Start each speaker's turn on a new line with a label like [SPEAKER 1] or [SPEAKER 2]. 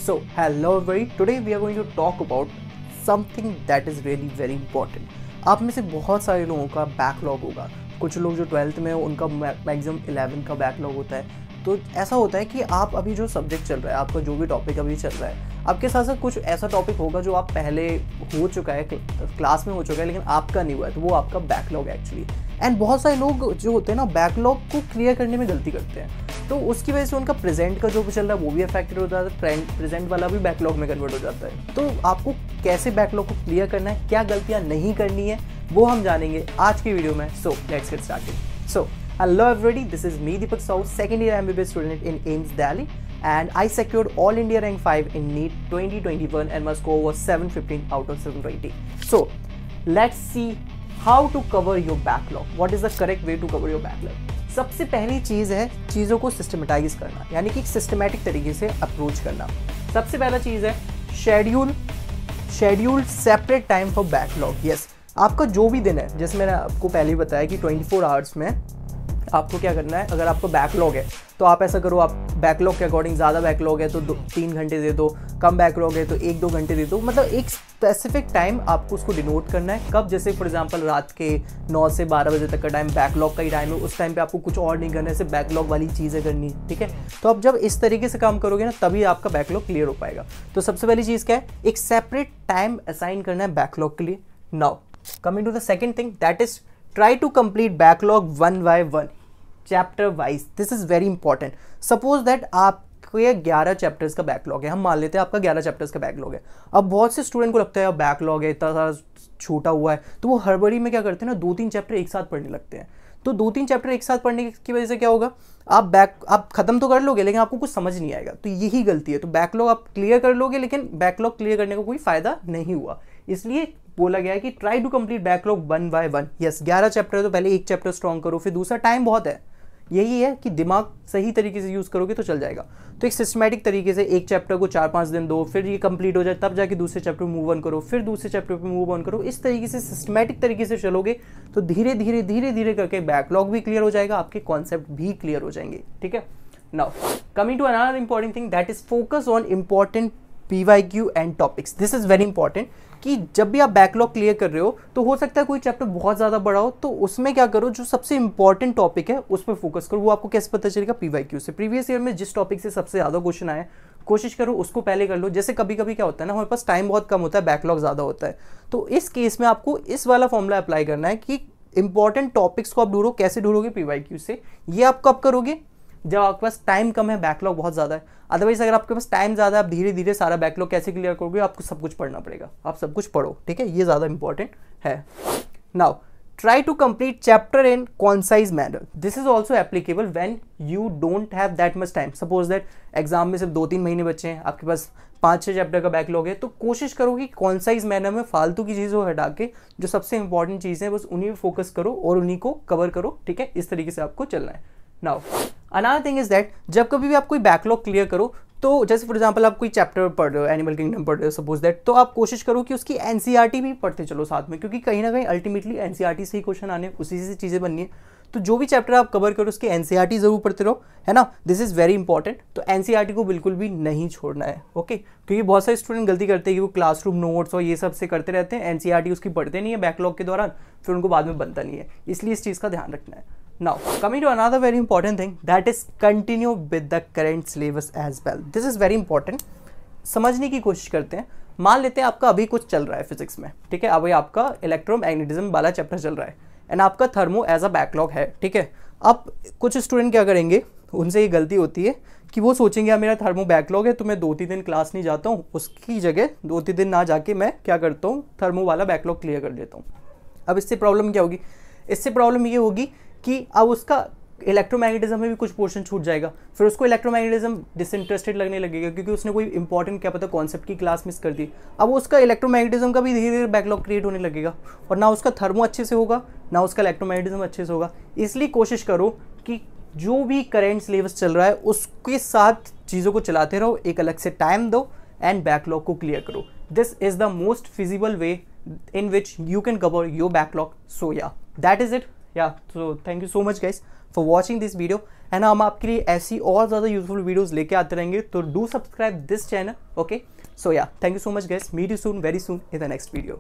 [SPEAKER 1] So, hello everybody. Today we are going to talk about something that is really very important. आप में से बहुत सारे लोगों का बैकलॉग होगा. कुछ लोग जो 12th में उनका मैक्सिमम 11 का बैकलॉग होता है. तो ऐसा होता है कि आप अभी जो सब्जेक्ट चल रहा है, आपका जो भी टॉपिक अभी चल रहा है, आपके साथ साथ कुछ ऐसा टॉपिक होगा जो आप पहले हो चुका है, क्लास में हो चुका है, लेकिन आपका नहीं हुआ है, तो वो आपका बैकलॉग एक्चुअली. एंड बहुत सारे लोग जो होते हैं ना, बैकलॉग को क्लियर करने में गलती करते हैं, तो उसकी वजह से उनका प्रेजेंट का जो भी चल रहा है वो भी अफेक्टेड हो जाता है, प्रेजेंट वाला भी बैकलॉग में कन्वर्ट हो जाता है. तो आपको कैसे बैकलॉग को क्लियर करना है, क्या गलतियाँ नहीं करनी है, वो हम जानेंगे आज की वीडियो में. So let's get started. So hello everybody, this is me Deepak Sahu, second year MBBS student in AIIMS Delhi, and I secured All India rank 5 in NEET 2021 and my score was 715 out of 720. So let's see how to cover your backlog. What is the correct way to cover your backlog? सबसे पहली चीज़ है चीज़ों को systematise करना, यानी कि systematic तरीके से अप्रोच करना. सबसे पहला चीज़ है schedule separate time for backlog. Yes, आपका जो भी दिन है, जैसे मैंने आपको पहले ही बताया कि 24 आवर्स में आपको क्या करना है. अगर आपको बैकलॉग है तो आप ऐसा करो, आप बैकलॉग के अकॉर्डिंग, ज़्यादा बैकलॉग है तो 3 घंटे दे दो, कम बैकलॉग है तो 1-2 घंटे दे दो. मतलब एक स्पेसिफिक टाइम आपको उसको डिनोट करना है. कब? जैसे फॉर एग्जांपल रात के 9 से 12 बजे तक का टाइम बैकलॉग का ही टाइम है. उस टाइम पे आपको कुछ और नहीं करना है, सिर्फ बैकलॉग वाली चीज़ें करनी है. ठीक है, तो आप जब इस तरीके से काम करोगे ना, तभी आपका बैकलॉग क्लियर हो पाएगा. तो सबसे पहली चीज़ क्या है, एक सेपरेट टाइम असाइन करना है बैकलॉग के लिए. Now coming to the second thing, that is try to complete backlog 1 by 1 chapter wise. This is very important. Suppose that आपको ये 11 चैप्टर्स का बैकलॉग है. हम मान लेते हैं आपका 11 चैप्टर्स का बैकलॉग है. अब बहुत से स्टूडेंट को लगता है बैकलॉग है, इतना सारा छूटा हुआ है, तो वो हड़बड़ी में क्या करते हैं ना, 2-3 चैप्टर एक साथ पढ़ने लगते हैं. तो 2-3 चैप्टर एक साथ पढ़ने की वजह से क्या होगा, आप खत्म तो कर लोगे लेकिन आपको कुछ समझ नहीं आएगा. तो यही गलती है. तो बैकलॉग आप क्लियर कर लोगे, लेकिन बैकलॉग क्लियर करने का कोई फायदा नहीं हुआ. इसलिए बोला गया है कि try to complete backlog 1 by 1. Yes, 11 chapter है तो पहले एक चैप्टर स्ट्रॉन्ग करो, फिर दूसरा. टाइम बहुत है, यही है कि दिमाग सही तरीके से यूज़ करोगे तो चल जाएगा. तो एक सिस्टमैटिक तरीके से एक चैप्टर को 4-5 दिन दो, फिर ये कंप्लीट हो जाए तब जाके दूसरे चैप्टर में मूव ऑन करो, फिर दूसरे चैप्टर पे मूव ऑन करो. इस तरीके से सिस्टमैटिक तरीके से चलोगे तो धीरे धीरे करके बैकलॉग भी क्लियर हो जाएगा, आपके कॉन्सेप्ट भी क्लियर हो जाएंगे. ठीक है. Now coming to another important thing, that is focus on important PYQ and topics. This is very important कि जब भी आप बैकलॉग क्लियर कर रहे हो तो हो सकता है कोई चैप्टर बहुत ज़्यादा बड़ा हो, तो उसमें क्या करो, जो सबसे इंपॉर्टेंट टॉपिक है उस पर फोकस करो. वो आपको कैसे पता चलेगा? PYQ से. प्रीवियस ईयर में जिस टॉपिक से सबसे ज़्यादा क्वेश्चन आए, कोशिश करो उसको पहले कर लो. जैसे कभी कभी क्या होता है ना, हमारे पास टाइम बहुत कम होता है, बैकलॉग ज़्यादा होता है, तो इस केस में आपको इस वाला फॉर्मूला अप्लाई करना है कि इंपॉर्टेंट टॉपिक्स को आप ढूंढो. कैसे ढूंढोगे? PYQ से. ये आप कब करोगे? जब आपके पास टाइम कम है, बैकलॉग बहुत ज़्यादा है. अदरवाइज अगर आपके पास टाइम ज़्यादा है, आप धीरे धीरे सारा बैकलॉग कैसे क्लियर करोगे? आपको सब कुछ पढ़ना पड़ेगा. आप सब कुछ पढ़ो. ठीक है, ये ज़्यादा इंपॉर्टेंट है. Now try to complete chapter in concise manner. This is also applicable when you don't have that much time. Suppose that exam में सिर्फ 2-3 महीने बचे हैं, आपके पास 5-6 चैप्टर का बैकलॉग है, तो कोशिश करो कि कॉन्साइज मैनर में फालतू की चीज़ों को हटा के जो सबसे इंपॉर्टेंट चीज़ें हैं बस उन्हीं पर फोकस करो और उन्हीं को कवर करो. ठीक है, इस तरीके से आपको चलना है. Now another thing is that जब कभी भी आप कोई बैकलॉग क्लियर करो, तो जैसे फॉर एग्जांपल आप कोई चैप्टर पढ़ रहे हो, एनिमल किंगडम पढ़ रहे हो सपोज दैट, तो आप कोशिश करो कि उसकी NCERT भी पढ़ते चलो साथ में, क्योंकि कहीं ना कहीं अल्टीमेटली NCERT से ही क्वेश्चन आने, उसी से चीज़ें बननी है. तो जो भी चैप्टर आप कवर करो उसकी NCERT जरूर पढ़ते रहो, है ना. This is very important. तो NCERT को बिल्कुल भी नहीं छोड़ना है. ओके, क्योंकि बहुत सारे स्टूडेंट गलती करते हैं कि वो क्लासरूम नोट्स और ये सब से करते रहते हैं, NCERT उसकी पढ़ते नहीं है बैकलॉग के दौरान, फिर उनको बाद में बनता नहीं है. इसलिए इस चीज़ का ध्यान रखना है. Now, coming to another very important thing, that is continue with the current syllabus as well. This is very important. समझने की कोशिश करते हैं. मान लेते हैं आपका अभी कुछ चल रहा है फिजिक्स में. ठीक है, अभी आपका इलेक्ट्रोमैग्नेटिज्म वाला चैप्टर चल रहा है एंड आपका थर्मो एज अ बैकलॉग है. ठीक है, अब कुछ स्टूडेंट क्या करेंगे, उनसे ये गलती होती है कि वो सोचेंगे यार मेरा थर्मो बैकलॉग है तो मैं 2-3 दिन क्लास नहीं जाता हूँ, उसकी जगह 2-3 दिन ना जाके मैं क्या करता हूँ, थर्मो वाला बैकलॉग क्लियर कर लेता हूँ. अब इससे प्रॉब्लम क्या होगी? इससे प्रॉब्लम ये होगी कि अब उसका इलेक्ट्रोमैग्नेटिज्म में भी कुछ पोर्शन छूट जाएगा, फिर उसको इलेक्ट्रोमैग्नेटिज्म डिसइंटरेस्टेड लगने लगेगा क्योंकि उसने कोई इंपॉर्टेंट क्या पता कॉन्सेप्ट की क्लास मिस कर दी. अब उसका इलेक्ट्रोमैग्नेटिज्म का भी धीरे धीरे बैकलॉग क्रिएट होने लगेगा और ना उसका थर्मो अच्छे से होगा ना उसका इलेक्ट्रोमैग्नेटिज्म अच्छे से होगा. इसलिए कोशिश करो कि जो भी करेंट सिलेबस चल रहा है उसके साथ चीज़ों को चलाते रहो, एक अलग से टाइम दो एंड बैकलॉग को क्लियर करो. This is the most feasible way in which you can cover your backlog. So yeah, that is it. Yeah, so thank you so much guys for watching this video, and हम आपके लिए ऐसी और ज़्यादा useful videos लेके आते रहेंगे, तो do subscribe this channel, okay. So yeah, thank you so much guys, meet you soon, very soon in the next video.